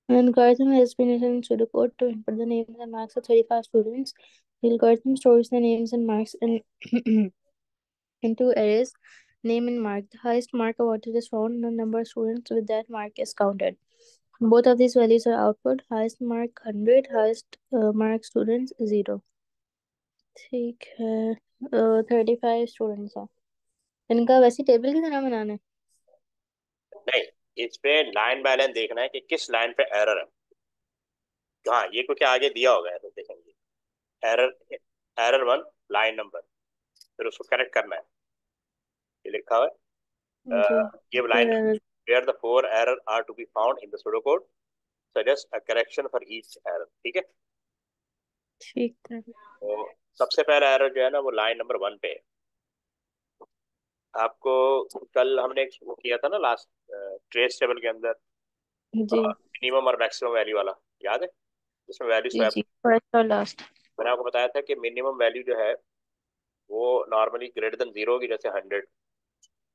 An algorithm has been written in pseudocode to input the names and marks of 35 students. The algorithm stores the names and marks into arrays, name and mark. The highest mark awarded is found, and the number of students with that mark is counted. Both of these values are output. Highest mark 100, highest mark students 0. ठीक है। 35 students हैं। इनका वैसे table की तरह बनाना है। नहीं, इस पे लाइन बाय लाइन देखना है कि किस लाइन पे एरर है। हाँ, ये को क्या आगे दिया होगा तो देखेंगे। Error, error one, line number, फिर उसको करेक्ट करना है। ये लिखा हुआ जी। है गिव लाइन फिर where the four error are to be found in the pseudocode, suggest a correction for each error। ठीक है। ठीक है। तो सबसे पहला एरर जो है ना वो लाइन नंबर वन पे है। आपको कल हमने एक वो किया था ना लास्ट ट्रेस टेबल के अंदर, जी मिनिमम और मैक्सिमम वैल्यू वाला, याद है? जिसमें वैल्यू जी स्वैप। जी, फर्स्ट और लास्ट। मैंने आपको बताया था कि मिनिमम वैल्यू जो है वो नॉर्मली ग्रेटर देन जीरो होगी, जैसे 100,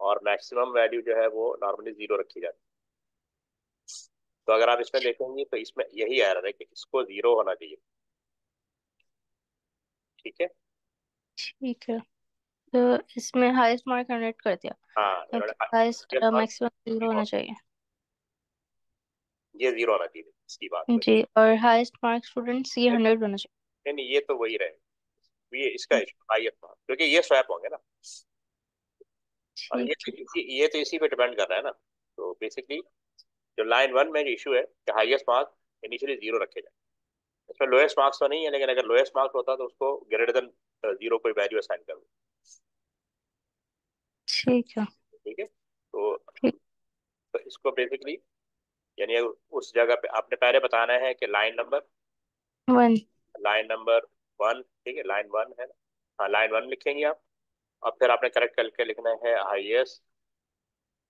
और मैक्सिमम वैल्यू जो है वो नॉर्मली जीरो रखी जाती है। तो अगर आप इसमें देखेंगे तो इसमें यही एरर है कि इसको जीरो होना चाहिए। ठीक है। ठीक है। तो इसमें हाईएस्ट मार्क 100 कर दिया, हाँ, इन्होंने क्योंकि हाईएस्ट ये मैक्सिमम 0 होना चाहिए। ये जीरो होना चाहिए, इसकी बात हुई। जी, और हाईएस्ट मार्क स्टूडेंट्स ये 100 होना चाहिए। नहीं नहीं, ये तो वही रहे, ये इसका इशू आई एफ, क्योंकि ये स्वैप होंगे ना। और ठीक है। ये तो इसी पे डिपेंड कर रहा है ना। तो बेसिकली जो लाइन वन में इशू है कि हाईएस्ट मार्क इनिशियली जीरो रखे जाए। इसमें लोएस्ट मार्क्स तो नहीं है, लेकिन अगर लोएस्ट मार्क्स होता तो उसको ग्रेटर देन जीरो कोई वैल्यू असाइन कर दो। ठीक है। ठीक है। तो, ठीक। तो इसको बेसिकली यानी उस जगह पे आपने पहले बताना है कि वन लाइन नंबर वन, ठीक है, लाइन वन है ना। हाँ, लाइन वन लिखेंगे आप। और फिर आपने करेक्ट करके लिखना है highest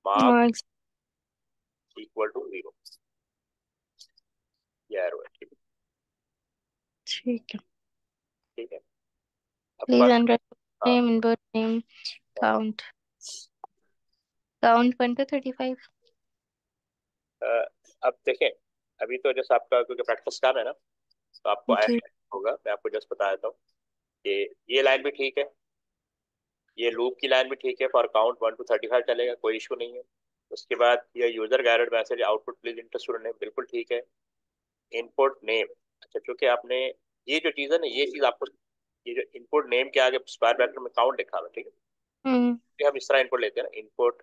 mark marks. Equal to zero. ये एरो है। ठीक है। ठीक है। ठीक है। अब प्लीज फर्स्ट, एंटर हाँ, name, input name, count. Count 1 to 35। अ, अब देखें, अभी तो जैसे आपका क्योंकि प्रैक्टिस काम है ना, तो आपको जी आइडिया होगा। मैं आपको जस्ट बता देता हूँ कि ये लाइन भी ठीक है, ये लूप की लाइन भी ठीक है, फॉर काउंट 1 to 35 चलेगा, कोई इशू नहीं है। उसके बाद ये user guided message output please inter student name, बिल्कुल ठीक है। इनपुट नेम, अच्छा, क्योंकि आपने ये जो चीज़ है ना, ये चीज़ आपको, ये जो इनपुट नेम के आगे स्क्वायर ब्रैकेट में काउंट लिखा हुआ है, ठीक है, हम्म ये हम इस तरह इनपुट लेते हैं ना, इनपुट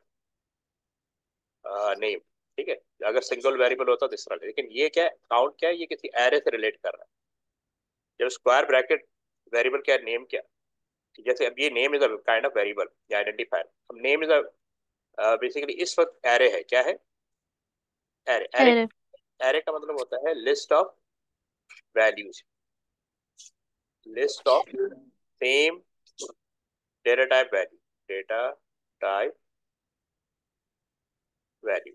नेम। ठीक है। अगर सिंगल वेरिएबल होता तो इस तरह, लेकिन ये क्या है, काउंट क्या है, ये किसी एरे से रिलेट कर रहा है। जब स्क्वायर ब्रैकेट वेरिएबल क्या है, नेम क्या है, जैसे अब ये name is a kind of variable या आइडेंटिफायर। अब नेम इज अ बेसिकली इस वक्त एरे है, क्या है, एरे। Array, error. एरे का मतलब होता है list of values, list of same data type value, data type value.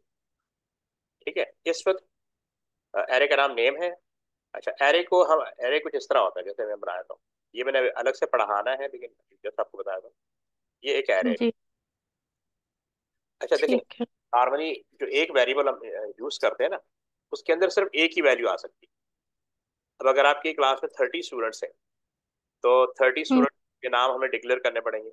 ठीक है। इस वक्त एरे का नाम नेम है। अच्छा, एरे को हम, एरे कुछ इस तरह होता है जैसे मैं बनाया था, ये मैंने अलग से पढ़ाना है, लेकिन जैसे आपको बताया था, ये एक एरे है। जी अच्छा देखिए, ठीक है। नॉर्मली जो एक वेरिएबल हम यूज करते हैं ना, उसके अंदर सिर्फ एक ही वैल्यू आ सकती है। अब अगर आपकी क्लास में 30 स्टूडेंट्स हैं, तो 30 स्टूडेंट के नाम हमें डिक्लेयर करने पड़ेंगे।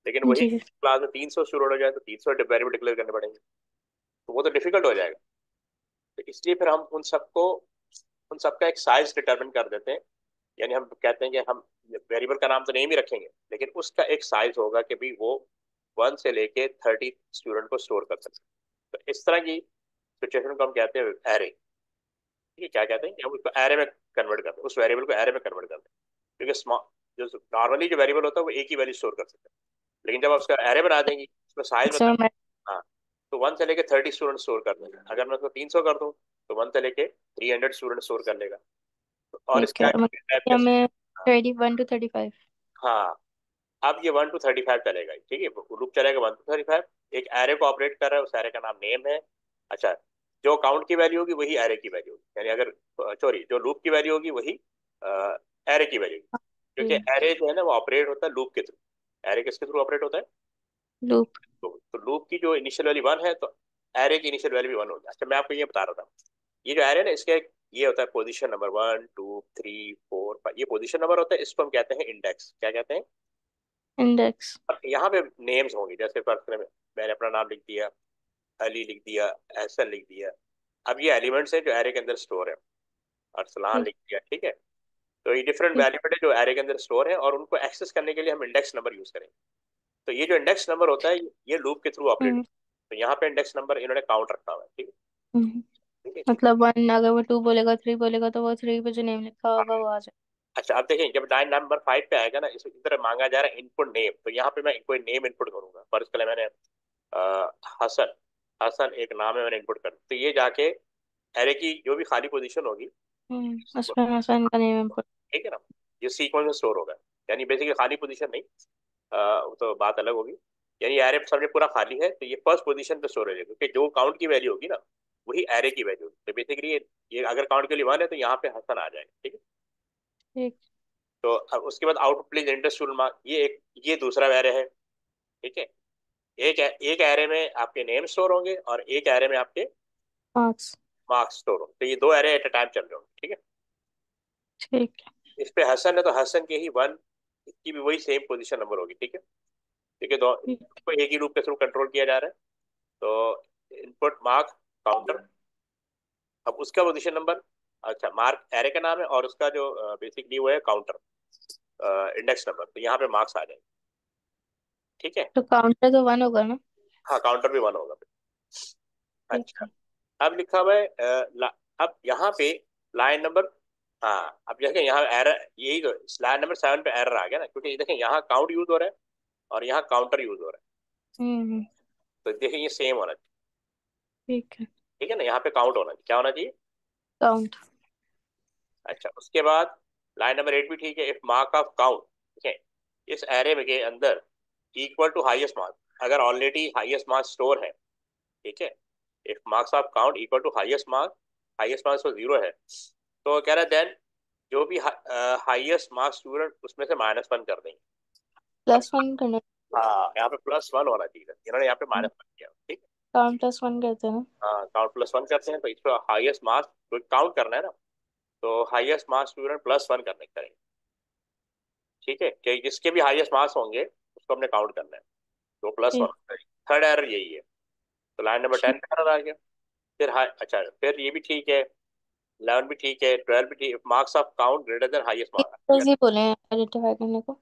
लेकिन वही जी क्लास में 300 स्टूडेंट हो जाए तो 300 वेरिएबल डिक्लेयर करने पड़ेंगे, तो वो तो डिफिकल्ट हो जाएगा। तो इसलिए फिर हम उन सबका एक साइज डिटरमिन कर देते हैं। यानी हम कहते हैं कि हम वेरिएबल का नाम तो नहीं भी रखेंगे, लेकिन उसका एक साइज होगा कि भाई वो 1 से लेके 30 स्टूडेंट को स्टोर कर सकते हैं। तो इस तरह की सिचुएशन को हम कहते हैं एरे। ठीक है, क्या कहते हैं कि हम उसको एरे में कन्वर्ट करते हैं, उस वेरिएबल को एरे में कन्वर्ट करते हैं। क्योंकि जो नॉर्मली जो वेरिएबल होता है वो एक ही वैल्यू स्टोर कर सकते हैं, लेकिन जब आप उसका एरे बना देंगे, उसमें साइज बता, मैक्सिमम। हाँ, तो 1 से लेके 30 स्टूडेंट स्टोर कर देंगे। अगर मैं उसको 300 कर दूँ तो 1 से लेके 300 स्टूडेंट स्टोर कर लेगा। और ठीक इसके है, आगे टाइप मतलब कैसे? हमें हाँ, 31 to 35। हाँ, अब ये 1 to 35 चलेगा, ठीक है, लूप चलेगा 1 to 35। एक एरे को ऑपरेट कर रहा है, उस एरे का नाम नेम है। अच्छा, जो काउंट की वैल्यू होगी वही एरे की वैल्यू होगी, यानी अगर, सॉरी, जो लूप की वैल्यू होगी वही एरे की वैल्यू होगी। क्योंकि जी। एरे जो है ना वो ऑपरेट होता है लूप के थ्रू। एरे किसके थ्रू ऑपरेट होता है? लूप। तो लूप की जो इनिशियल वैल्यू वन है, तो एरे की इनिशियल वैल्यू भी वन होगी। अच्छा, मैं आपको ये बता रहा था ये जो एरे है ना, इसके ये होता है पोजीशन नंबर 1 2 3 4 5, ये पोजीशन नंबर होता है, इसको हम कहते हैं इंडेक्स। क्या कहते हैं? इंडेक्स। और यहाँ पे नेम्स होंगे, जैसे फर्स्ट में मैंने अपना नाम लिख दिया, अली लिख दिया, एहसन लिख दिया। अब ये एलिमेंट्स है जो एरे के अंदर स्टोर है। अरसलान ठीक। लिख दिया, ठीक है। तो ये डिफरेंट ठीक। वैल्यूमेंट है जो एरे के अंदर स्टोर है, और उनको एक्सेस करने के लिए हम इंडेक्स नंबर यूज करेंगे। तो ये जो इंडेक्स नंबर होता है, ये लूप के थ्रू ऑपरेट हम्म। होता है। तो यहाँ पे इंडेक्स नंबर इन्होंने काउंट रखा हुआ है, ठीक है। हम्म। ठीक है, ठीक है। मतलब वन, अगर वो टू बोलेगा, थ्री बोलेगा, तो वो थ्री पे जो नेम लिखा हाँ। होगा वो आ जाए। अच्छा, अब देखें, जब लाइन नंबर 5 पे आएगा ना, इस इधर मांगा जा रहा है इनपुट नेम, तो यहाँ पे मैं कोई नेम इनपुट करूंगा। फर्ज के लिए मैंने हसन, हसन एक नाम है, मैंने इनपुट कर दिया। तो ये जाके एरे की जो भी खाली पोजीशन होगी, उसमें हसन का नेम इनपुट। ठीक है ना, ये सीक्वेंस में स्टोर होगा। यानी बेसिकली खाली पोजीशन नहीं, वो तो बात अलग होगी। यानी एरे समझे पूरा खाली है, तो ये फर्स्ट पोजीशन पे स्टोर हो जाएगा, क्योंकि जो काउंट की वैल्यू होगी ना, वही एरे की वैल्यू होगी। तो बेसिकली ये अगर काउंट के लिए 1 है, तो यहाँ पे हसन आ जाएगा, ठीक है। ठीक। तो अब उसके बाद output please enter student mark, ये दूसरा एरे है, ठीक है। एक एरे में आपके नेम स्टोर होंगे, और एक एरे में आपके मार्क्स। मार्क्स स्टोर होंगे। तो ये दो एरे एट अ टाइम चल रहे होंगे, ठीक है। ठीक है। इस पे हसन है, तो हसन के ही 1, इसकी भी वही सेम पोजीशन नंबर होगी, ठीक है। ठीक है, दो ठीक। को एक ही लूप के थ्रू कंट्रोल किया जा रहा है। तो इनपुट मार्क काउंटर, अब उसका पोजीशन नंबर, अच्छा मार्क एरे का नाम है, और उसका जो बेसिकली वो है काउंटर इंडेक्स नंबर, तो यहाँ पे मार्क्स आ जाएंगे, ठीक है। तो काउंटर तो वन होगा ना? हाँ, काउंटर भी 1 होगा। ठीक अच्छा, है। अब लिखा हुआ है अब यहाँ पे लाइन नंबर, हाँ अब देखें यहाँ एरर, यही तो लाइन नंबर 7 पे एरर आ गया ना, क्योंकि देखें यहाँ काउंट यूज हो रहा है, और यहाँ काउंटर यूज हो रहा है। हम्म। तो देखें ये सेम होना चाहिए, ठीक है। ठीक है ना, यहाँ पे काउंट होना चाहिए, क्या होना चाहिए? काउंट। अच्छा, उसके बाद लाइन नंबर 8 भी ठीक है, इफ मार्क ऑफ काउंट, ठीक है, इस एरे में के अंदर इक्वल टू हाईएस्ट मार्क, अगर ऑलरेडी हाईएस्ट मार्क स्टोर है, ठीक है। If marks of count equal to highest marks तो 0 है, तो कह रहा है देन जो भी हाईएस्ट मार्क्स स्टूडेंट, उसमें से -1 कर देंगे। अब +1 करना। हाँ, यहाँ पे +1 होना चाहिए, इन्होंने यहाँ पे -1 किया, ठीक है। काउंट +1 करते हैं ना? हाँ, काउंट +1 करते हैं, तो इस पर हाईएस्ट मार्क्स तो काउंट करना है ना, तो हाईएस्ट मार्क्स स्टूडेंट +1 करने करेंगे, ठीक है। कि जिसके भी हाईएस्ट मार्क्स होंगे उसको हमने काउंट करना है, तो +1 ठीक। करेंगे। थर्ड एरर यही है। तो लाइन नंबर ठीक। 10 पे एरर आ गया। फिर अच्छा, फिर ये भी ठीक है, 11 भी ठीक है, 12 भी ठीक, marks of count greater than highest marks. Easy बोले हैं आइडेंटिफाई करने को।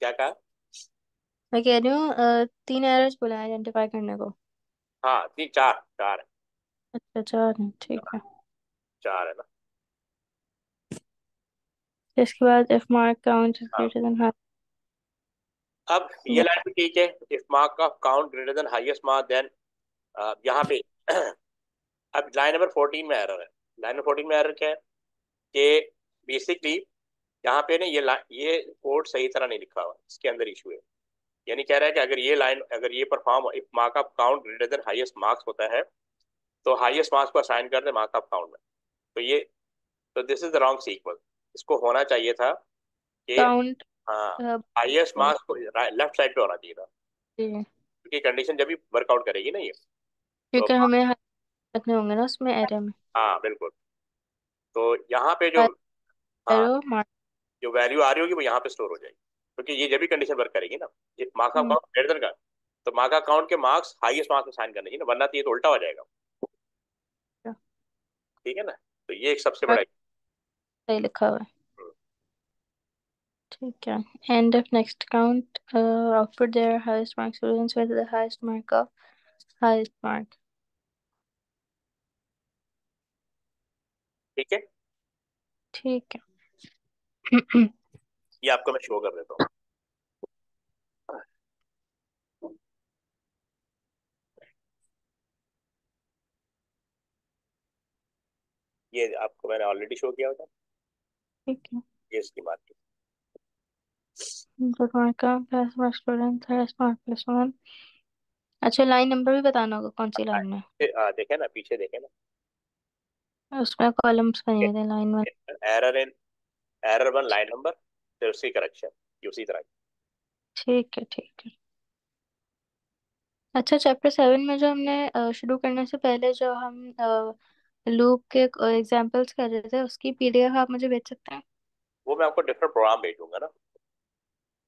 क्या कहा? मैं कह रही हूँ 3 एरर्स बोले आइडेंटिफाई करने को। हाँ, तीन चार चार है। अच्छा, 4 है, ठीक है। चार है ना। इसके बाद इफ मार्क काउंट इज हाँ, ग्रेटर देन हाफ। अब ये लाइन भी ठीक है, if mark of count greater than highest mark then, यहाँ पे अब लाइन नंबर 14 में एरर है। लाइन नंबर 14 में एरर क्या है कि बेसिकली यहाँ पे ना ये कोड सही तरह नहीं लिखा हुआ, इसके अंदर इशू है। यानी कह रहा है कि अगर ये perform, if mark of count greater than highest marks होता है, तो हाईएस्ट मार्क्स को असाइन कर दे मार्क ऑफ काउंट में। तो ये, तो this is the wrong sequence. इसको होना चाहिए था कि, काउंट। हाँ, हाईएस्ट मार्क्स को लेफ्ट साइड पे होना चाहिए था, क्योंकि कंडीशन जब भी वर्कआउट करेगी ना ये। तो क्योंकि हमें रखने होंगे ना उसमें एरे में। हाँ बिल्कुल। तो यहाँ पे जो, हाँ, एरो मार्क। जो वैल्यू आ रही होगी वो यहाँ पे स्टोर हो जाएगी, क्योंकि ये जब भी कंडीशन वर्क करेगी ना, ये मार्क्स का हम्म। काउंट ग्रेटर देन का, तो मार्क्स का काउंट के मार्क्स हाईएस्ट मार्क्स में साइन करने चाहिए ना, वरना तो ये तो उल्टा हो जाएगा, ठीक है ना। तो ये एक सबसे बड़ा, सही लिखा हुआ है। ठीक है। End of next count output there highest mark students with the highest mark of highest mark. ठीक है। ठीक है। ये आपको मैं शो कर देता हूँ। ये आपको मैंने ऑलरेडी शो किया था। ठीक है। ये इसकी मार्क। गुड मार्क का highest mark student highest mark +1। अच्छा, लाइन नंबर भी बताना होगा कौन सी लाइन में। देखे ना, पीछे देखे ना, उसमें कॉलम्स बने हुए थे लाइन में। Error in, error 1 line number, फिर उसकी करेक्शन, उसी तरह। ठीक है। ठीक है। अच्छा, चैप्टर 7 में जो हमने शुरू करने से पहले जो हम लूप के एग्जांपल्स कर रहे थे, उसकी पीडीएफ आप मुझे भेज सकते हैं? वो मैं आपको डिफरेंट प्रोग्राम भेजूंगा ना,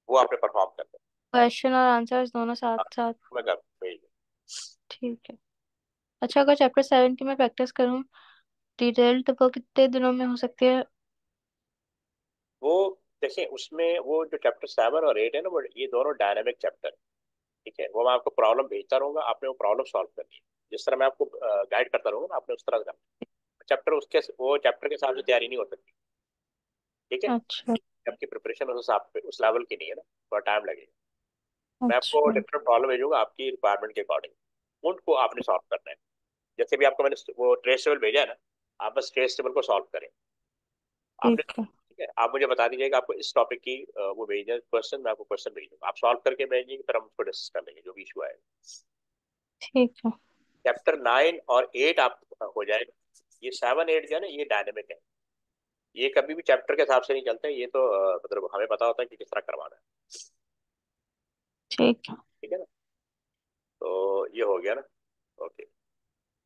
वो आपने परफॉर्म करना क्वेश्चन और आंसर्स दोनों साथ है। साथ। हाँ, मैं कर भेज दूँ। ठीक है। अच्छा, अगर चैप्टर 7 की मैं प्रैक्टिस करूँ डिटेल, तो वो कितने दिनों में हो सकती है? वो देखिए, उसमें वो जो चैप्टर 7 और 8 है ना, वो ये दोनों डायनामिक चैप्टर, ठीक है। वो मैं आपको प्रॉब्लम भेजता रहूंगा, आपने वो प्रॉब्लम सॉल्व करनी है। जिस तरह मैं आपको गाइड करता रहूंगा ना, आपने उस तरह करना है। चैप्टर उसके वो चैप्टर के हिसाब से तैयारी नहीं हो सकती, ठीक है। अच्छा। आपकी प्रिपरेशन उस हिसाब पे उस लेवल की नहीं है ना, थोड़ा टाइम लगेगा। मैं आपको अच्छा। डिफरेंट प्रॉब्लम भेजूंगा आपकी रिक्वायरमेंट के अकॉर्डिंग, उनको आपने सॉल्व करना है। जैसे भी आपको मैंने वो ट्रेस टेबल भेजा है ना, आप बस ट्रेस टेबल को सॉल्व करें आपने, ठीक है। ठीक है। आप मुझे बता दीजिएगा आपको इस टॉपिक की वो भेजना है क्वेश्चन, मैं आपको क्वेश्चन भेज दूंगा, आप सॉल्व करके भेजिए, फिर हम उसको डिस्कस कर लेंगे जो भी इशू आएगा। ठीक है। चैप्टर 9 और 8 आप हो जाएगा। ये 7 8 जो है ना, ये डायनेमिक है। ये कभी भी चैप्टर के हिसाब से नहीं चलते हैं, ये तो मतलब हमें पता होता है कि किस तरह करवाना है, ठीक है। ठीक है ना। तो ये हो गया ना। ओके,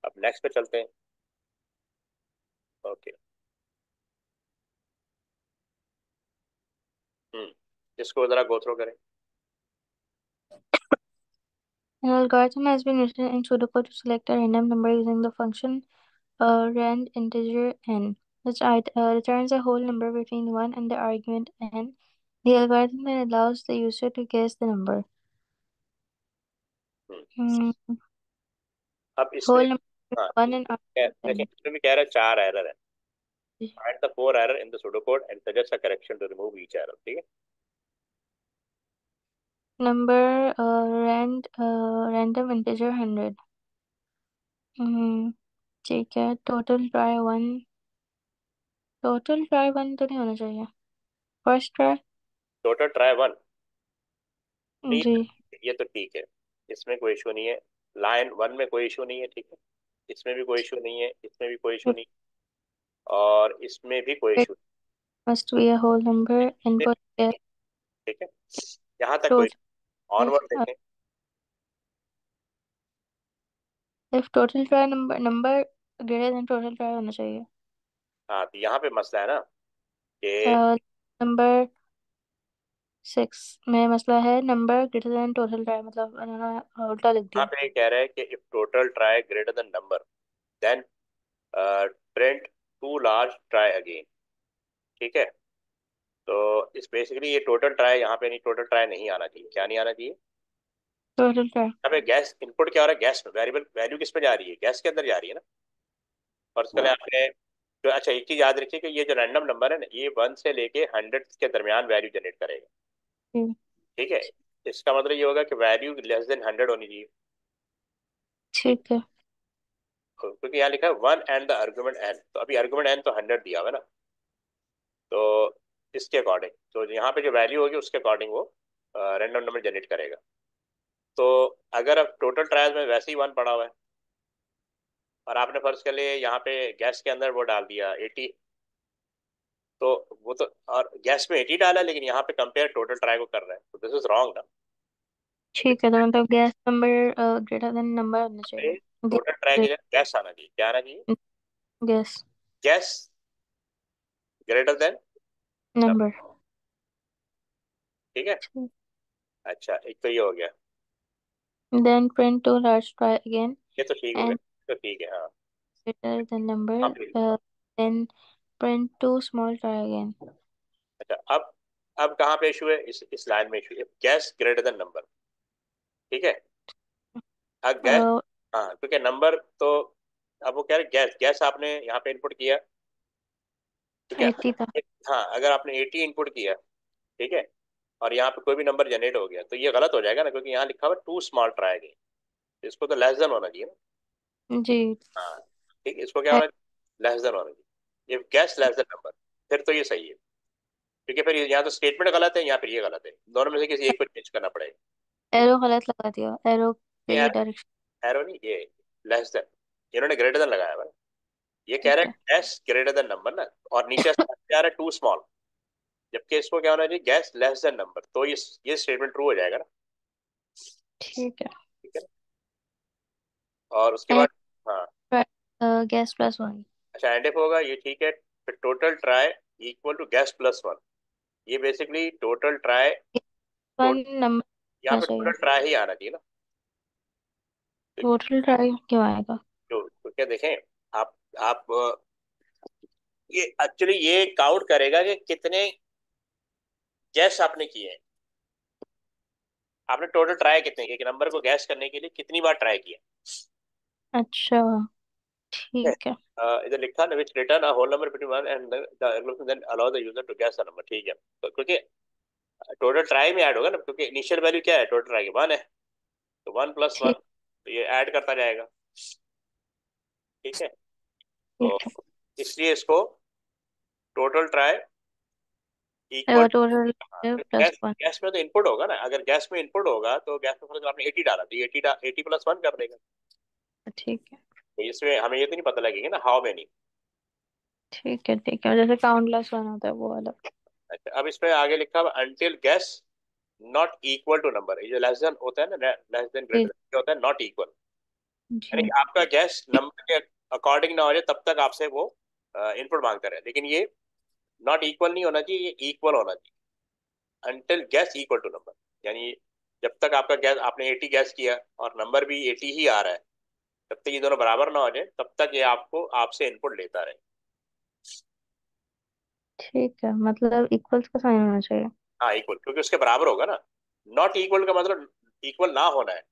अब नेक्स्ट पे चलते हैं। ओके। इसको जरा गो थ्रू करें। An algorithm has been written in pseudocode to select a random number using the function rand integer n, which returns a whole number between 1 and the argument n. The algorithm then allows the user to guess the number. Hmm, Hmm. अब इसमें, Whole number हाँ, between 1 and argument देखिए n. इसमें भी कह रहा है 4 error है। Find the 4 error in the pseudocode and suggest a correction to remove each error, ठीक है। Number random integer 100. ठीक है। टोटल ट्राई वन तो नहीं होना चाहिए। First try. टोटल ट्राई 1 नहीं, जी। ये तो ठीक है, इसमें कोई इशू नहीं है। लाइन 1 में कोई इशू नहीं है, ठीक है। इसमें भी कोई इशू नहीं है, इसमें भी कोई इशू It नहीं, और इसमें भी कोई issue must be a whole number. नहीं, Input guess. ठीक है। यहाँ तक कोई, Total if ऑनवर्ड देखें। if total try number greater than total try होना चाहिए। हाँ, तो यहाँ पे मसला है ना कि नंबर 6 में मसला है, number greater then total try, मतलब उन्होंने उल्टा लिख यहाँ दिया। पे कह रहा है कि if total try greater than number, then print too large try again, ठीक है। तो इस बेसिकली ये टोटल ट्राई यहाँ पे नहीं, टोटल ट्राई नहीं आना चाहिए। क्या नहीं आना चाहिए? Total try. यहाँ पे गैस इनपुट क्या हो रहा है, गैस में वेरिएबल वैल्यू किस पे जा रही है, गैस के अंदर जा रही है ना। और उसके लिए आपने तो अच्छा, एक चीज याद रखिए कि ये जो रैंडम नंबर है ना, ये 1 से लेके 100 के दरमियान वैल्यू जनरेट करेगा, ठीक है। इसका मतलब ये होगा कि वैल्यू लेस देन 100 होनी चाहिए, ठीक। ठीक है। क्योंकि यहाँ लिखा है 1 and the argument n, तो अभी argument n तो 100 दिया हुआ है ना। तो इसके अकॉर्डिंग तो यहाँ पे जो वैल्यू होगी उसके अकॉर्डिंग वो रैंडम नंबर जनरेट करेगा। तो अगर अब टोटल ट्रायल्स में वैसे ही 1 पड़ा हुआ है, और आपने फर्ज कर लिए यहाँ पे गैस के अंदर वो डाल दिया 80, तो वो तो, और गैस में 80 डाला लेकिन यहाँ पे कंपेयर टोटल ट्राई को कर रहा है, तो दिस इज रॉन्ग ना। ठीक है, तो मतलब gas number greater than number होना चाहिए। टोटल ट्राई की जगह गैस आना चाहिए, क्या आना चाहिए? Guess guess greater than, number. ठीक है। अच्छा, एक तो ये हो गया, then print too large try again ये तो ठीक हो गया, एंड तो ठीक है, हाँ। greater than हाँ, number, फिर then print two small try again. अच्छा, अब कहाँ पे इशू है, इस लाइन में इशू है, गैस ग्रेटर देन नंबर, ठीक है। अब गैस, uh, हाँ, क्योंकि नंबर तो, अब वो कह रहे गैस, गैस आपने यहाँ पे इनपुट किया, ठीक है। 80 था। हाँ, अगर आपने 80 इनपुट किया, ठीक है, और यहाँ पे कोई भी नंबर जनरेट हो गया, तो ये गलत हो जाएगा ना, क्योंकि यहाँ लिखा हुआ टू स्मॉल ट्राई अगेन, इसको तो लेस देन होना चाहिए ना। जी। हाँ, ठीक है, इसको क्या होना चाहिए, लेस देन होना चाहिए। ये गैस लेस देन नंबर, फिर तो ये सही है, क्योंकि फिर यहाँ तो स्टेटमेंट गलत है, यहाँ फिर ये गलत है, दोनों में से किसी एक को चेंज करना पड़ेगा। एरो गलत लगा दिया, एरो ये के डायरेक्शन। एरो नहीं, ये लेस देन, इन्होंने ग्रेटर देन लगाया हुआ है। ये कह रहा ठीक है। है गैस ग्रेटर देन नंबर ना, और नीचे से आ रहा है टू स्मॉल, जबकि इसको क्या होना चाहिए, गैस लेस देन नंबर, तो ये स्टेटमेंट ट्रू हो जाएगा ना, ठीक है। ठीक है। और उसके एंड बाद, हाँ, गैस प्लस वन। अच्छा एंड इफ होगा, ये ठीक है। फिर total try equal to guess plus one. ये basically total try, one number यहाँ होना पे चाहिए। टोटल ट्राई ही आना चाहिए ना। तो टोटल ट्राई क्यों आएगा? तो क्या देखें, आप ये एक्चुअली ये काउंट करेगा कि कितने गैस आपने किए हैं। आपने टोटल ट्राई कितने किए, कि नंबर को गैस करने के लिए कितनी बार ट्राई किया। अच्छा, ठीक है। ठीक है। इधर लिखा ना, which return a whole number between one and the algorithm then allow the user to guess the number. ठीक है, तो क्योंकि टोटल ट्राई में ऐड होगा ना, क्योंकि इनिशियल वैल्यू क्या है टोटल ट्राई की, वन है। तो वन प्लस वन, ठीक। तो ये ऐड करता जाएगा। ठीक है। तो ठीक इसलिए इसको टोटल ट्राई इक्वल, है, टोटल हाँ, प्लस गैस वन। गैस में तो इनपुट होगा ना, अगर गैस में इनपुट होगा तो गैस में फर्क आपने 80 डाला, तो ये 80 प्लस वन कर देगा। ठीक है। तो इसमें हमें ये तो नहीं पता लगेगा ना हाउ मेनी। ठीक है। ठीक है, जैसे काउंटलेस वन होता है वो वाला। अच्छा, अब इसमें आगे लिखा हुआ until guess not equal to number. ये जो लेस देन होता है ना, लेस देन जी। ग्रेटर देन होता है नॉट इक्वल, यानी जी। कि आपका गैस नंबर के अकॉर्डिंग ना हो जाए तब तक आपसे वो इनपुट मांगता रहे। लेकिन ये नॉट इक्वल नहीं होना चाहिए, ये इक्वल होना चाहिए। Until guess equal to number, यानी जब तक आपका गैस, आपने 80 गैस किया और नंबर भी 80 ही आ रहा है, जब तक ये दोनों बराबर ना हो जाए तब तक ये आपको आपसे इनपुट लेता रहे। ठीक है, मतलब इक्वल्स का साइन होना चाहिए। हाँ इक्वल, क्योंकि उसके बराबर होगा ना। नॉट इक्वल का मतलब इक्वल ना होना है।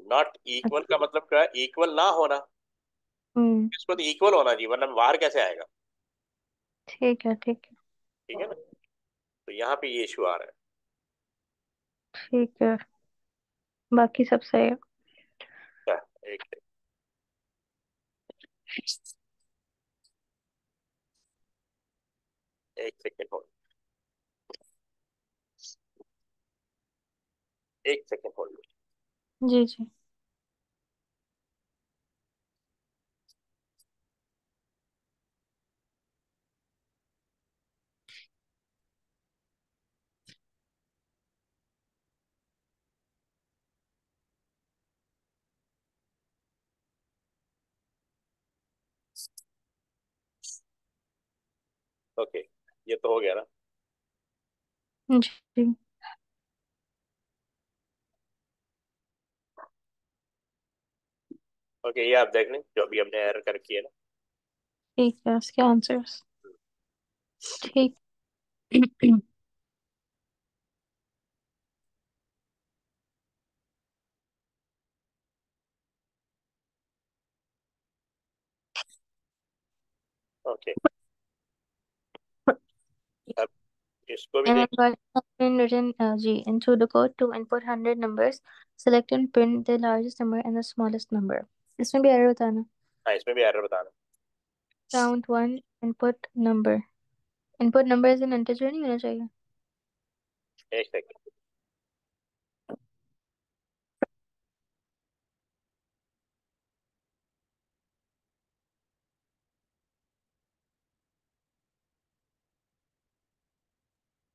नॉट इक्वल का मतलब क्या है, इक्वल ना होना। हम्म। इसको तो इक्वल होना चाहिए, वरना बाहर कैसे आएगा। ठीक है। ठीक है। ठीक है ना। तो यहाँ पे ये इशू आ रहा ठीक है, बाकी सब सही है। है। अच्छा, एक सेकेंड होल्ड, एक सेकेंड होल्ड। जी जी। ओके, ये तो हो गया ना। जी। ओके, ये आप देख लें जो अभी हमने एरर कर की है ना। ठीक है, इसके आंसर्स। ठीक। ओके, अब इसको भी An देख। algorithm has been written G into the code to input 100 numbers. Select and print the largest number and the smallest number. इसमें भी एरर बताना। हाँ, इसमें भी एरर बताना। Count one input number. Input number is an integer नहीं होना चाहिए? एक सेकेंड।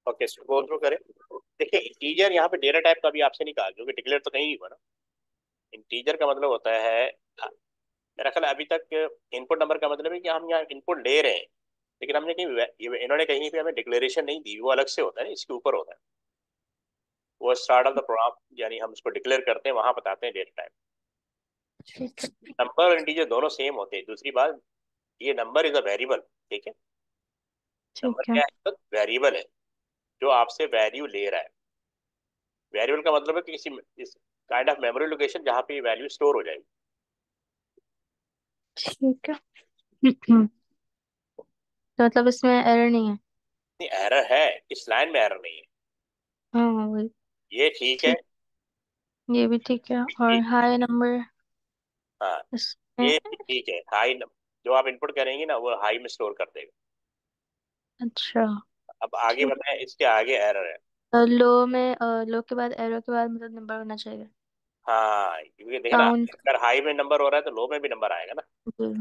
ओके, इसको गो थ्रू करें। देखिए, इंटीजर यहाँ पे डेटा टाइप का भी आपसे नहीं कहा, क्योंकि डिक्लेयर तो कहीं नहीं हुआ ना। इंटीजर का मतलब होता है, मेरा ख्याल है अभी तक इनपुट नंबर का मतलब है कि हम यहाँ इनपुट ले रहे हैं, लेकिन हमने कहीं इन्होंने कहीं पे हमें डिक्लेरेशन नहीं दी, वो अलग से होता है ना, इसके ऊपर होता है। वो स्टार्ट ऑफ द प्रोग्राम, यानी हम उसको डिक्लेयर करते हैं, वहां बताते हैं डेटा टाइप। ठीक है। नंबर और इंटीजर दोनों सेम होते हैं। दूसरी बात, ये नंबर इज अ वेरिएबल। ठीक है। नंबर ठीक है। क्या है, वेरिएबल है जो आपसे वैल्यू ले रहा है। वेरिएबल का मतलब है कि किसी इस काइंड ऑफ मेमोरी लोकेशन जहाँ पे वैल्यू स्टोर हो जाएगी। ठीक है। तो मतलब इसमें एरर नहीं है? नहीं, एरर है, इस लाइन में एरर नहीं है। हाँ हाँ, वही। ये ठीक है। ठीक। ये भी ठीक है, भी और ठीक है। हाई नंबर हाँ, इसमें। ये भी ठीक है। हाई जो आप इनपुट करेंगे ना, वो हाई में स्टोर कर देगा। अच्छा। अब आगे ठीक। बताएं, इसके आगे एरर है। लो में लो के बाद एरो के बाद मतलब नंबर होना चाहिए। हाँ, क्योंकि देखना, काउंट। अगर हाई में नंबर हो रहा है तो लो में भी नंबर आएगा ना। जी।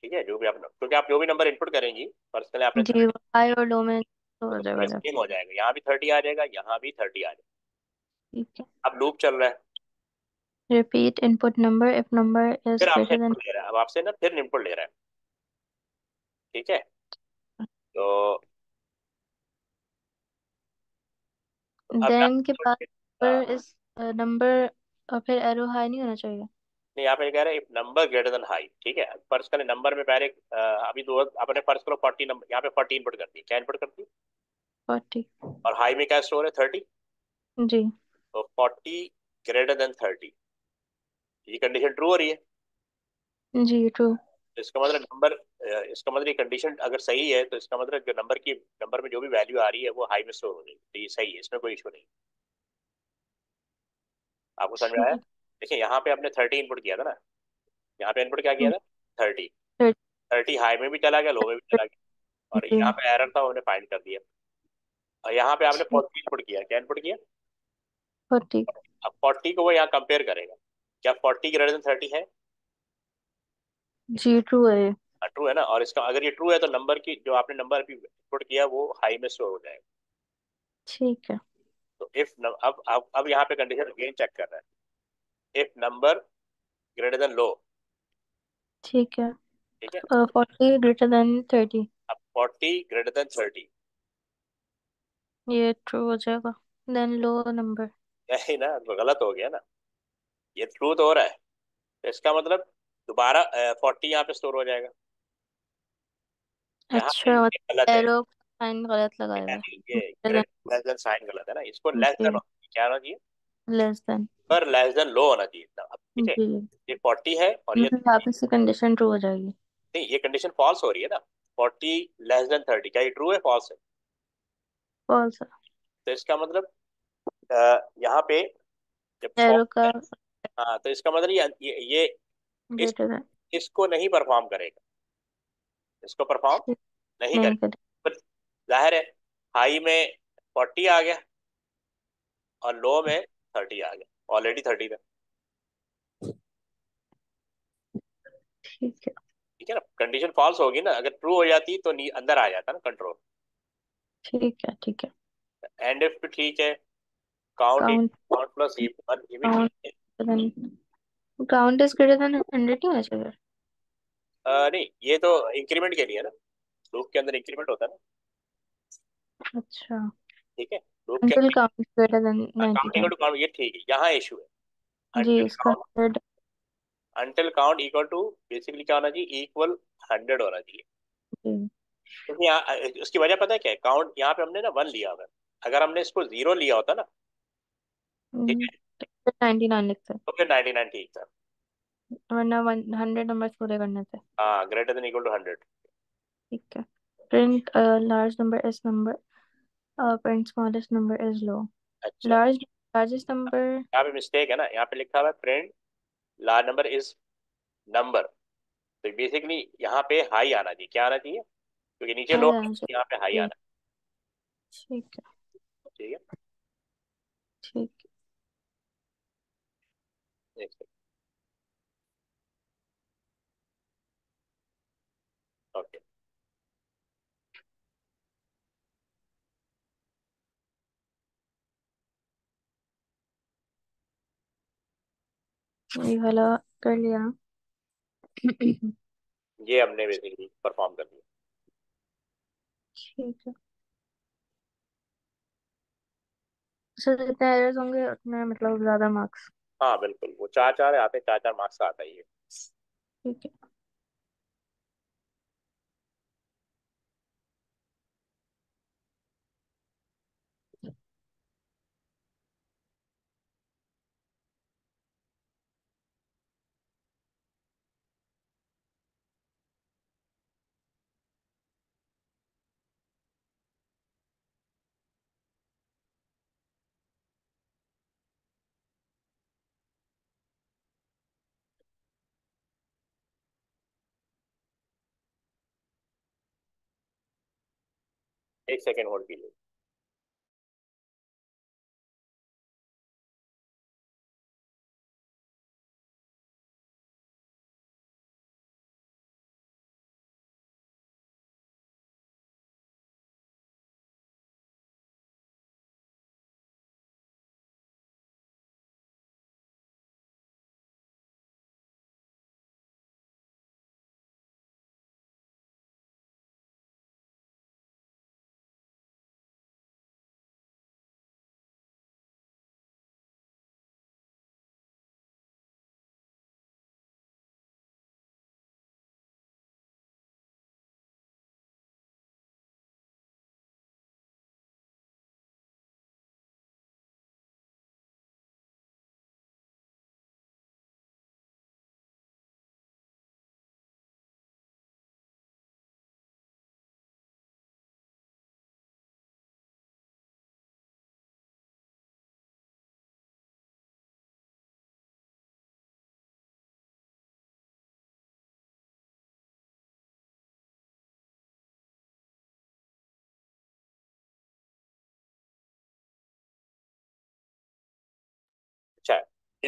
ठीक है, जो भी आप, क्योंकि आप जो भी नंबर इनपुट करेंगी, पर्सनली आपने जी, हाई और लो में तो हो जाएगा पूरे जब। सेम हो जाएगा, यहाँ भी 30 आ जाएगा, यहाँ भी 30 आ जाएगा। ठीक है। अब लूप चल रहा है। Repeat input number if number is फिर आपसे greater than. इनपुट ले रहा है, अब आपसे ना फिर इनपुट ले रहा है। ठीक है, तो अब यहाँ Then के बाद हाँ, number is number और फिर एरो हाई नहीं होना चाहिए। नहीं यहाँ पे कह रहा है if number greater then high. ठीक है, फर्स्ट करें नंबर में पहले अभी दो आपने फर्स्ट करो 40 नंबर, यहाँ पे 40 इनपुट कर दी, क्या इनपुट कर दी? 40। और हाई में क्या स्टोर है? 30। जी। तो 40 ग्रेटर देन 30, ये कंडीशन ट्रू हो रही है। जी ट्रू। तो इसका मतलब नंबर, इसका मतलब ये कंडीशन अगर सही है तो इसका मतलब जो नंबर में जो भी वैल्यू आ रही है वो हाई में स्टोर हो रही है, तो ये सही है, इसमें कोई इशू नहीं। आपको समझ में आया? ठीक। देखिए यहाँ पे आपने 30 इनपुट किया था ना, यहाँ पे इनपुट क्या किया था? 30। 30। 30 हाई में भी चला गया, लो में भी चला गया, और जी। यहाँ पे एरर था उन्होंने फाइंड कर दिया। और यहाँ पे आपने ठीक। 40 इनपुट किया, क्या इनपुट किया? 40। अब 40 को वो यहाँ कंपेयर करेगा, क्या 40 ग्रेटर देन 30 है? जी ट्रू है ये। ट्रू है ना, और इसका अगर ये ट्रू है तो नंबर की जो आपने नंबर अभी इनपुट किया वो हाई में स्टोर हो जाएगा। ठीक है। तो इफ अब यहाँ पे कंडीशन अगेन चेक कर रहा है, if number greater than low. ठीक है। ठीक है, 40 ग्रेटर देन 30। अब 40 ग्रेटर देन 30, ये ट्रू हो जाएगा। Then low number. यही ना, तो गलत हो गया ना, ये ट्रू तो हो रहा है, तो इसका मतलब दोबारा 40 यहाँ पे स्टोर हो जाएगा, यहाँ पे अच्छा ये गलत है। एरो साइन गलत लगाया हुआ ये है। लेस देन साइन गलत है ना, इसको लेस देन जी। क्या होना चाहिए? Less than. पर लेस देन लो होना चाहिए था। अब ठीक है, जी। ये 40 है और ये वापस से कंडीशन ट्रू हो जाएगी। नहीं, ये कंडीशन फॉल्स हो रही है ना। 40 लेस देन 30, क्या ये ट्रू है फॉल्स है? फॉल्स। तो इसका मतलब यहाँ पे जब एरो फॉल्स का है, हाँ, तो इसका मतलब ये इस ग्रेटर देन। इसको नहीं परफॉर्म करेगा, इसको परफॉर्म ठीक। नहीं नहीं करेगा। करे। पर जाहिर है हाई में 40 आ गया और लो में 30 आ गया, ऑलरेडी 30 था। ठीक है। ठीक है ना, कंडीशन फॉल्स होगी ना, अगर ट्रू हो जाती तो अंदर आ जाता ना कंट्रोल। ठीक है। ठीक है। एंड इफ भी ठीक है, count count. Count plus E one, ये भी ठीक काउंट है। काउंट इज ग्रेटर देन 100 नहीं होना चाहिए। नहीं, ये तो इंक्रीमेंट के लिए है ना, लूप के अंदर इंक्रीमेंट होता है ना। अच्छा। ठीक है, लूप के until अंदर count is greater than count equal 99। To count, ये ठीक है, यहाँ इशू है। जी इसका 100। Until count equal to basically क्या होना चाहिए? इक्वल 100 होना चाहिए। जी। क्योंकि यहाँ उसकी वजह पता है क्या है? काउंट यहाँ पे हमने ना 1 लिया हुआ है, अगर हमने इसको 0 लिया होता ना, ठीक है, तो फिर 99 लिखते हैं। तो फिर 99 ठीक था। वरना 100 नंबर पूरे करने थे। हाँ, ग्रेटर देन इक्वल टू 100। ठीक है। print large number is number, print smallest number is low। अच्छा, large largest number यहाँ पे मिस्टेक है ना, यहाँ पे लिखा हुआ है print large number is number, तो बेसिकली यहाँ पे हाई आना चाहिए, क्या आना चाहिए? क्योंकि नीचे लो, हाई आना यहाँ पे हाई चाहिए। आना ठीक है। चाहिए। ठीक ठीक है, एक सेकंड, ओके। है। ये वाला कर लिया। ये हमने बेसिकली परफॉर्म कर दिया। ठीक है। सो जितने एरर्स होंगे उतने मतलब ज्यादा मार्क्स। हाँ बिल्कुल, वो चार चार आते हैं, चार चार मार्क्स का आता ही है। ठीक है। एक सेकेंड होल्ड कीजिए।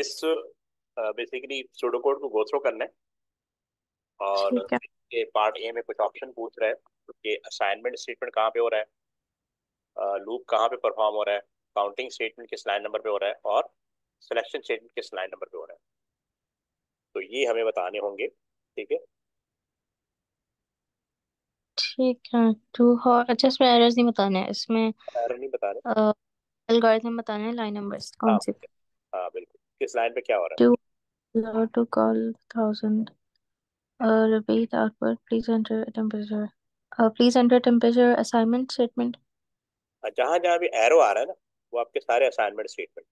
इस बेसिकली सूडो कोड को गो थ्रू करना है, और ठीक है। ये पार्ट ए में कुछ ऑप्शन पूछ रहा है कि असाइनमेंट स्टेटमेंट कहाँ पे हो रहा है, लूप कहाँ पे परफॉर्म हो रहा है, काउंटिंग स्टेटमेंट किस लाइन नंबर पे हो रहा है, और सिलेक्शन स्टेटमेंट किस लाइन नंबर पे हो रहा है। तो ये हमें बताने होंगे, ठीक है। ठीक है। टू हॉट, अच्छा इसमें एरर्स नहीं बताने हैं इसमें। एरर नहीं बता रहे। एल्गोरिथम बताने हैं, लाइन नंबर्स हाँ, कौन से। हाँ बिल्कुल, किस लाइन पे क्या हो रहा to to call 1000, repeat output, please enter temperature, please enter temperature, assignment statement। है। जहाँ जहाँ भी एरो आ रहा है ना, वो आपके सारे असाइनमेंट स्टेटमेंट।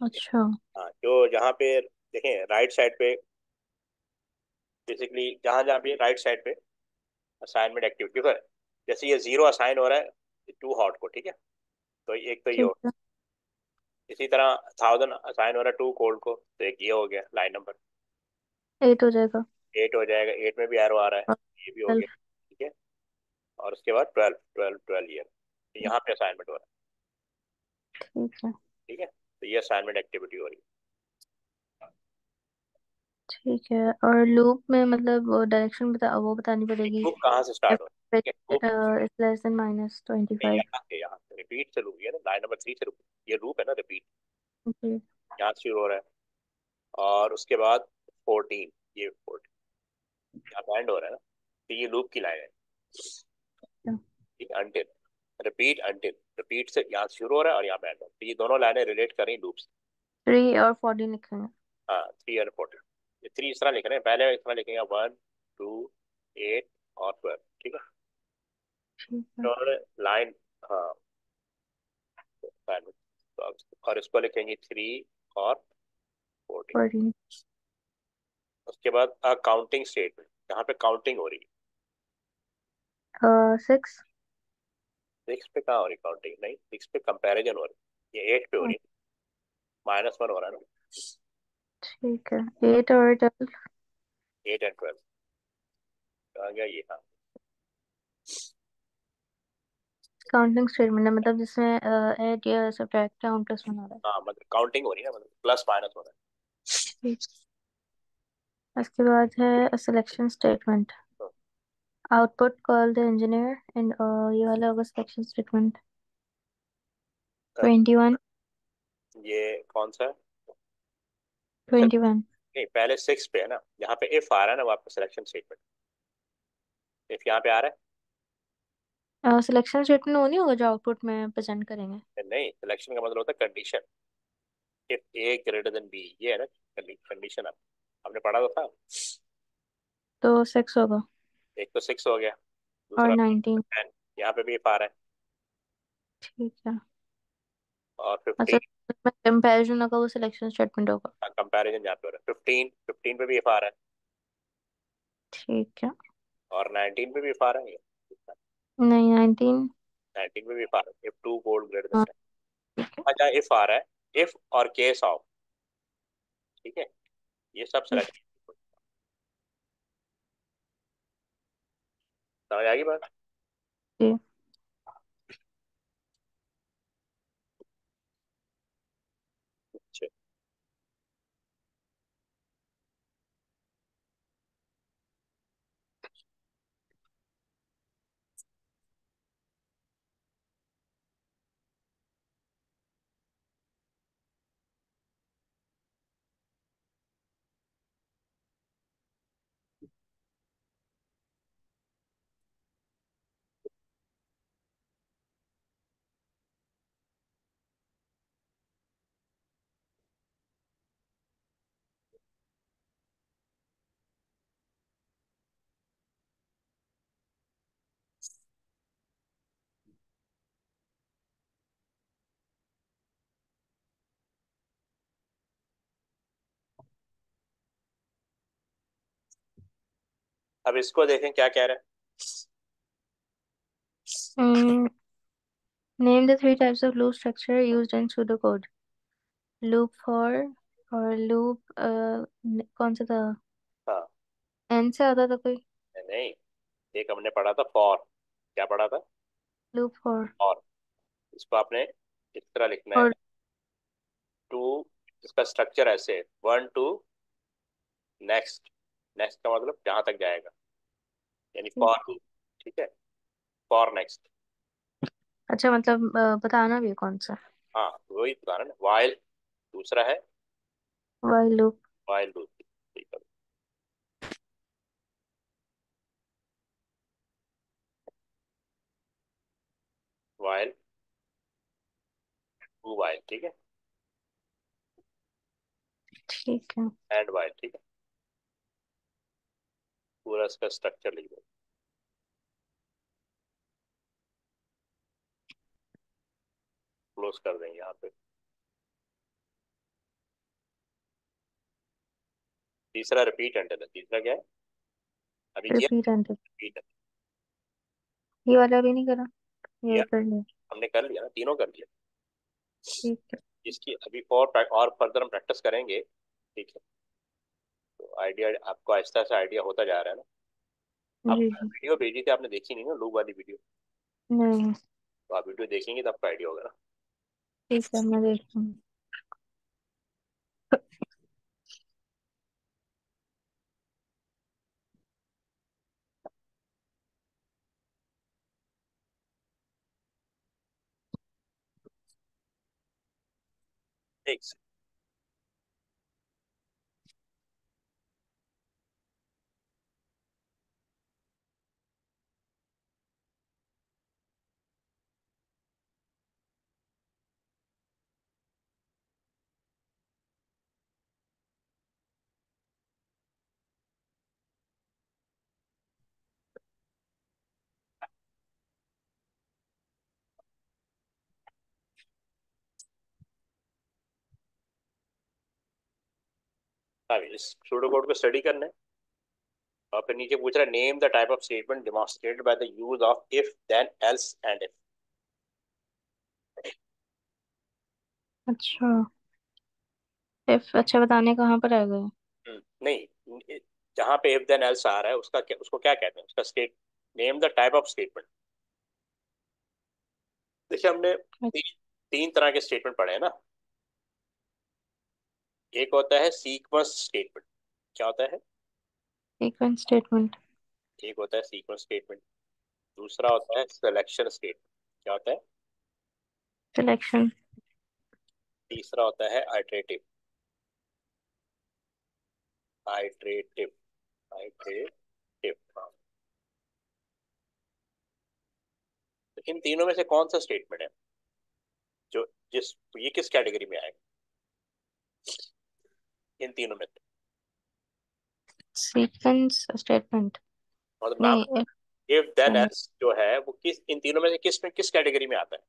अच्छा। हाँ, जो जहाँ पे देखें राइट साइड पे, बेसिकली जहाँ जहाँ भी राइट साइड पे असाइनमेंट एक्टिविटी है, जैसे ये जीरो असाइन हो रहा है टू हॉट को, ठीक है, तो एक तो ये हो। ठीक है। इसी तरह 1000 असाइन हो रहा है टू कोल्ड को, तो एक ये हो गया लाइन नंबर। 8 हो जाएगा। 8 हो जाएगा, 8 में भी एरो आ रहा है, और ये भी हो 12। गया, ठीक है। और उसके बाद 12, 12 ईयर, तो यहाँ पे असाइनमेंट हो रहा है, ठीक है। ठीक है। तो ये असाइनमेंट एक्टिविटी हो रही ठीक है, और लूप में मतलब वो डायरेक्शन वो बतानी है। पड़ेगी। ग्रुप कहाँ से if स्टार्ट हो रहा है, ठीक है, ग्रुप is less than -25। यहाँ से रिपीट से लूप, ये ना लाइन नंबर 3 से लूप, ये लूप है ना रिपीट, जी। यहाँ से शुरू हो रहा है। और उसके बाद 14, ये 14 यहाँ बैंड हो रहा है ना, तो ये लूप की लाइन है, ठीक है। अंटिल, रिपीट अंटिल, रिपीट से यहाँ से शुरू हो रहा है और यहाँ बैंड हो रहा है, तो ये दोनों लाइनें रिलेट कर रही लूप से। 3 और 14 लिखेंगे। हाँ, 3 और 14, ये 3 इस तरह लिख रहे हैं, पहले इस तरह लिखेंगे 1, 2, 8 और 12, ठीक है। ठीक है। और लाइन, हाँ लाइन, तो और इसको लिखेंगे 3 और 14। 14। उसके बाद काउंटिंग स्टेटमेंट, यहाँ पे काउंटिंग हो रही है। 6। 6 पे कहाँ हो रही काउंटिंग, नहीं 6 पे कंपैरिजन हो रही है, ये 8 पे हो रही है, -1 हो रहा है ना। ठीक है। 8 और 12। 8 और 12 आ गया ये, हाँ। काउंटिंग स्टेटमेंट है मतलब जिसमें ऐड या सब्ट्रैक्ट काउंट प्लस 1 आ रहा है। हाँ मतलब काउंटिंग हो रही है ना, मतलब प्लस माइनस हो रहा ठीक। उसके बाद है सिलेक्शन स्टेटमेंट। है। Output call the engineer and ये वाला होगा सिलेक्शन स्टेटमेंट। तो 21। ये कौन सा है? अच्छा, 21। नहीं पहले 6 पे है ना, यहाँ पे इफ आ रहा है ना, वो आपका सिलेक्शन स्टेटमेंट, इफ यहाँ पे आ रहा सिलेक्शन स्टेटमेंट वो नहीं होगा जो आउटपुट में प्रेजेंट करेंगे। है, नहीं सिलेक्शन का मतलब होता है condition, if A greater than B, ये है ना कंडीशन। आप आपने पढ़ा तो था। तो 6 होगा। एक तो 6 हो गया, और दूसरा 19। 10, यहाँ पे भी इफ आ रहा है, ठीक है। और अच्छा, 15 कंपैरिजन होगा वो सिलेक्शन स्टेटमेंट होगा। का कंपैरिजन यहाँ पे हो रहा है, 15 पे भी इफ आ रहा है, ठीक है। और 19 पे भी इफ आ रहा है, नहीं, 19। 19 पे भी इफ आ रहा है, if two gold greater than हाँ। 10। ठीक है। अच्छा, इफ आ रहा है, इफ और केस ऑफ, ठीक है, ये सब ठीक सिलेक्शन, समझ आ गई बात। है। अच्छा, अब इसको देखें क्या कह रहा है। Name the 3 types of loop structure used in pseudocode। Loop for, और लूप कौन सा था, हाँ, एन से आता था कोई। नहीं, एक हमने पढ़ा था फॉर, क्या पढ़ा था, लूप फॉर। और इसको आपने इस तरह लिखना है, और टू, इसका स्ट्रक्चर ऐसे है, 1 टू नेक्स्ट। नेक्स्ट का मतलब जहां तक जाएगा, यानी ठीक। For loop. ठीक है, फॉर नेक्स्ट। अच्छा मतलब बताना भी है कौन सा। हाँ वही बताना ना, वाइल दूसरा है, वाइल लूप। While loop. ठीक है, वाइल टू वाइल। ठीक है, ठीक है। And while. ठीक है, पूरा इसका स्ट्रक्चर लिख दो, क्लोज कर देंगे यहाँ पे। तीसरा रिपीट एंडल है। तीसरा क्या है, अभी किया रिपीट एंड। रिपीट। ये वाला भी नहीं करा। ये किया, भी कर लिया। हमने कर लिया ना, तीनों कर लिया। ठीक है। इसकी अभी और फर्दर हम प्रैक्टिस करेंगे। ठीक है, तो आइडिया आपको आहिस्ता से आइडिया होता जा रहा है ना। आप जी जी। वीडियो भेजी थी आपने, देखी नहीं ना लूप वाली वीडियो, नहीं। तो आप वीडियो देखेंगे तो आपको आइडिया होगा ना। ठीक है मैं देखती हूँ। ठीक। अब इस सूडो कोड को स्टडी करना है, और फिर नीचे पूछ रहा है name the type of statement demonstrated by the use of if then else end if. अच्छा। इफ अच्छा बताने कहाँ पर आ गए। नहीं, जहाँ पे इफ देन एल्स आ रहा है उसका क्या, उसको क्या कहते हैं, उसका state, name the type of statement. देखिए हमने तीन तरह के स्टेटमेंट पढ़े हैं ना। एक होता है सीक्वेंस स्टेटमेंट। क्या होता है, सीक्वेंस स्टेटमेंट। एक होता है सीक्वेंस स्टेटमेंट। दूसरा होता है सिलेक्शन स्टेटमेंट। क्या होता है, सिलेक्शन। तीसरा होता है आइटरेटिव। आइटरेटिव, आइटरेटिव, हाँ। तो इन तीनों में से कौन सा स्टेटमेंट है जो, जिस ये किस कैटेगरी में आएगा इन तीनों में से? Sequence statement. मतलब नाम, नहीं if if then then else जो है वो किस, इन तीनों में से किस में, किस कैटेगरी में आता है?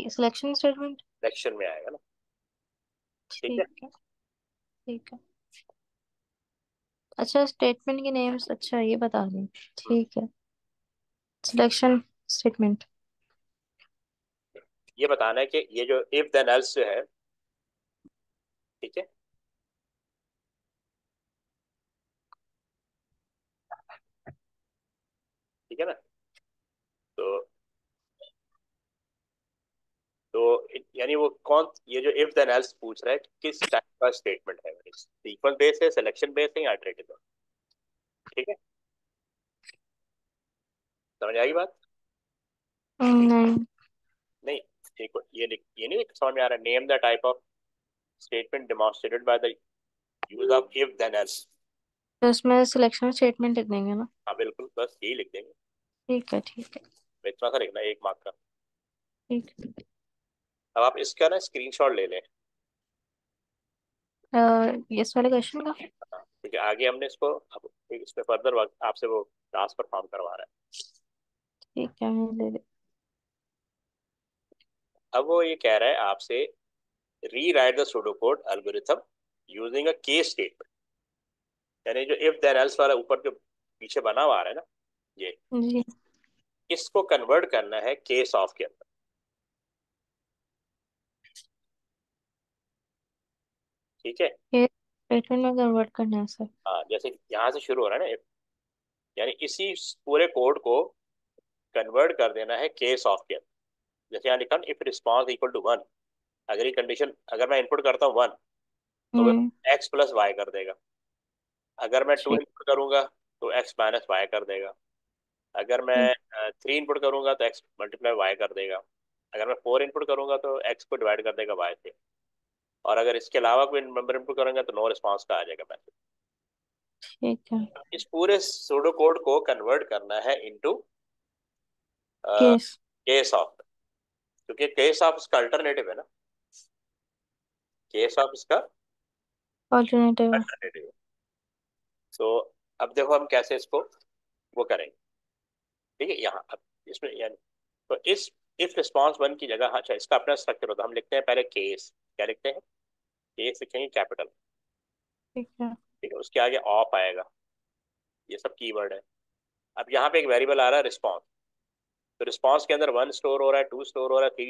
Selection statement. सिलेक्शन में आएगा ना। ठीक है। ठीक है। ठीक है। अच्छा स्टेटमेंट के नेम्स अच्छा ये बता दें। ठीक है। Selection statement. ये बताना है कि ये जो इफ देन एल्स जो है, ठीक है, ठीक है ना। तो तो यानी वो कौन, ये जो इफ देन एल्स पूछ रहा है कि किस टाइप का स्टेटमेंट है, सीक्वेंस बेस है, सिलेक्शन बेस है, या आइटरेटिव है। ठीक है, समझ आई बात? नहीं। नहीं, एक ये नहीं समझ में आ रहा, name the type of statement demonstrated by the use of if then else. तो उसमें सिलेक्शन स्टेटमेंट लिख देंगे ना। हाँ बिल्कुल, बस यही लिख देंगे। ठीक है। ठीक है। इतना सा लिखना है, 1 मार्क का। ठीक है। अब आप इसका ना स्क्रीनशॉट ले लें। इस वाले क्वेश्चन का। हाँ, क्योंकि आगे हमने इसको अब इसमें फर्दर वर्क आपसे वो टास्क परफॉर्म करवा रहा है। ठीक है मैं ले ले। अब वो ये कह रहा है आपसे, री right the pseudocode algorithm using a case statement. यानी जो इफ देन एल्स वाला ऊपर जो पीछे बना हुआ आ रहा है ना, ये जी। इसको कन्वर्ट करना है केस ऑफ के अंदर। ठीक है, ये स्टेटमेंट में कन्वर्ट करना है सर। हाँ जैसे यहाँ से शुरू हो रहा है ना if, यानी इसी पूरे कोड को कन्वर्ट कर देना है केस ऑफ के अंदर। जैसे यहाँ लिखा इफ रिस्पॉन्स इक्वल टू 1, अगर ये कंडीशन, अगर मैं इनपुट करता हूँ 1 तो वो हम्म। एक्स प्लस वाई कर देगा। अगर मैं 2 ठीक। इनपुट करूंगा तो एक्स माइनस वाई कर देगा। अगर मैं ठीक। 3 इनपुट करूंगा तो एक्स मल्टीप्लाई वाई कर देगा। अगर मैं 4 इनपुट करूंगा तो एक्स को डिवाइड कर देगा वाई से। और अगर इसके अलावा कोई नंबर इनपुट करूंगा तो नो रिस्पॉन्स का आ जाएगा मैसेज। ठीक है। इस पूरे सूडो कोड को कन्वर्ट करना है इनटू केस। केस ऑफ, क्योंकि केस ऑफ इसका अल्टरनेटिव है ना, केस ऑफ इसका ऑल्टरनेटिव है। अल्टरनेटिव है। तो अब देखो हम कैसे इसको वो करेंगे। ठीक है, यहाँ अब इसमें यानी तो इस इफ रिस्पॉन्स 1 की जगह, अच्छा इसका अपना स्ट्रक्चर होता है, हम लिखते हैं पहले केस, क्या लिखते हैं, केस लिखेंगे कैपिटल। ठीक है। ठीक है, उसके आगे ऑफ आएगा, ये सब कीवर्ड है। अब यहाँ पे एक वेरिएबल आ रहा है रिस्पॉन्स, तो रिस्पॉन्स के अंदर 1 स्टोर हो रहा है, 2 स्टोर हो रहा है, 3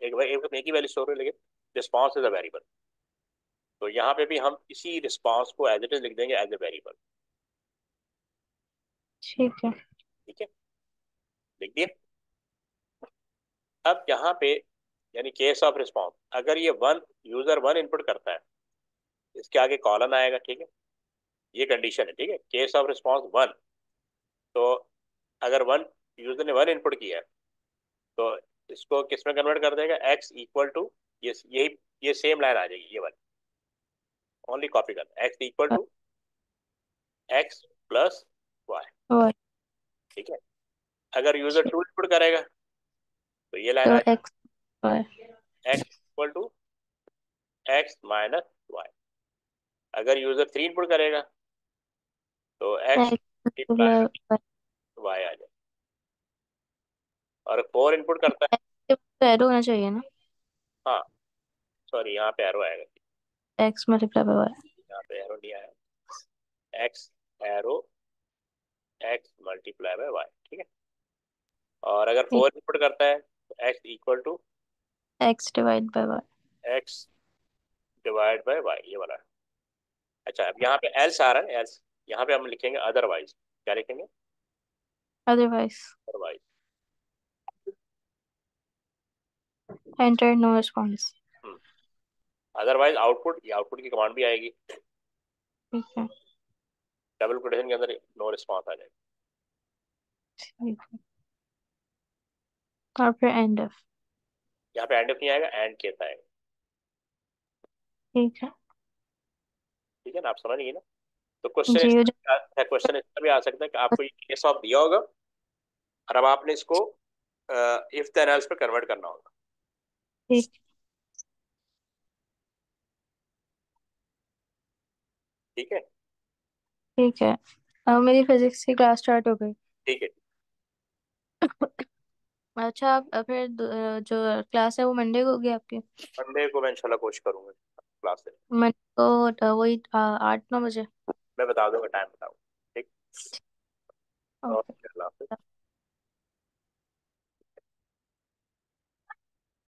एक ही वैल्यू स्टोर हो रही है, लेकिन रिस्पॉन्स इज अ वेरिएबल। तो यहाँ पे भी हम इसी रिस्पॉन्स को एज इट इज लिख देंगे एज ए वेरिएबल। ठीक है। ठीक है, लिख दिया। अब यहाँ पे यानी केस ऑफ रिस्पॉन्स, अगर ये 1 यूजर 1 इनपुट करता है, इसके आगे कॉलन आएगा। ठीक है, ये कंडीशन है। ठीक है, केस ऑफ रिस्पॉन्स 1, तो अगर 1 यूजर ने 1 इनपुट किया है तो इसको किस में कन्वर्ट कर देगा, एक्स इक्वल टू, ये सेम लाइन आ जाएगी, ये वाली ओनली कॉपी करना, X equal to X plus Y. और ठीक है, अगर यूजर 2 इनपुट करेगा तो ये लाइन तो आ एक्स और जाएगी, X equal to X minus Y. अगर यूजर 3 इनपुट करेगा तो एक्स एक्स मल्टीप्लाई वाई आ जाएगा। और 4 इनपुट करता है, एरो होना चाहिए ना। हाँ सॉरी यहाँ पे एरो आएगा, एक्स मल्टीप्लाई बाय वाई। यहाँ पे एरो नहीं आया, X arrow X multiply by Y. ठीक है, और अगर 4 इनपुट करता है तो X equal to X divide by Y. X divide by Y, ये वाला है। अच्छा अब यहाँ पे एल्स आ रहा है, एल्स यहाँ पे हम लिखेंगे अदरवाइज, क्या लिखेंगे, otherwise otherwise. Enter no response. Otherwise output, ये आउटपुट की कमांड भी आएगी, ठीक है। डबल कोटेशन के अंदर नो रिस्पॉन्स आ जाएगा। ठीक है। और फिर एंड ऑफ। यहाँ पे एंड नहीं आएगा, एंड केस आएगा। ठीक है। ठीक है ना, आप समझ गए ना। तो क्वेश्चन जी इस हो तरह का क्वेश्चन इस तरह भी आ सकता है कि आपको ये केस ऑफ दिया होगा और अब आपने इसको इफ देन एल्स पे कन्वर्ट करना होगा। ठीक। ठीक है, ठीक है। अब मेरी फिजिक्स की क्लास स्टार्ट हो गई। ठीक है। अच्छा फिर जो क्लास है वो मंडे को होगी आपकी। मंडे को मैं इंशाल्लाह कोशिश करूंगा क्लास से, मंडे को वही 8-9 बजे। मैं बता दूंगा, टाइम बताऊंगा। ठीक, ओके। ओके, अल्लाह हाफिज़।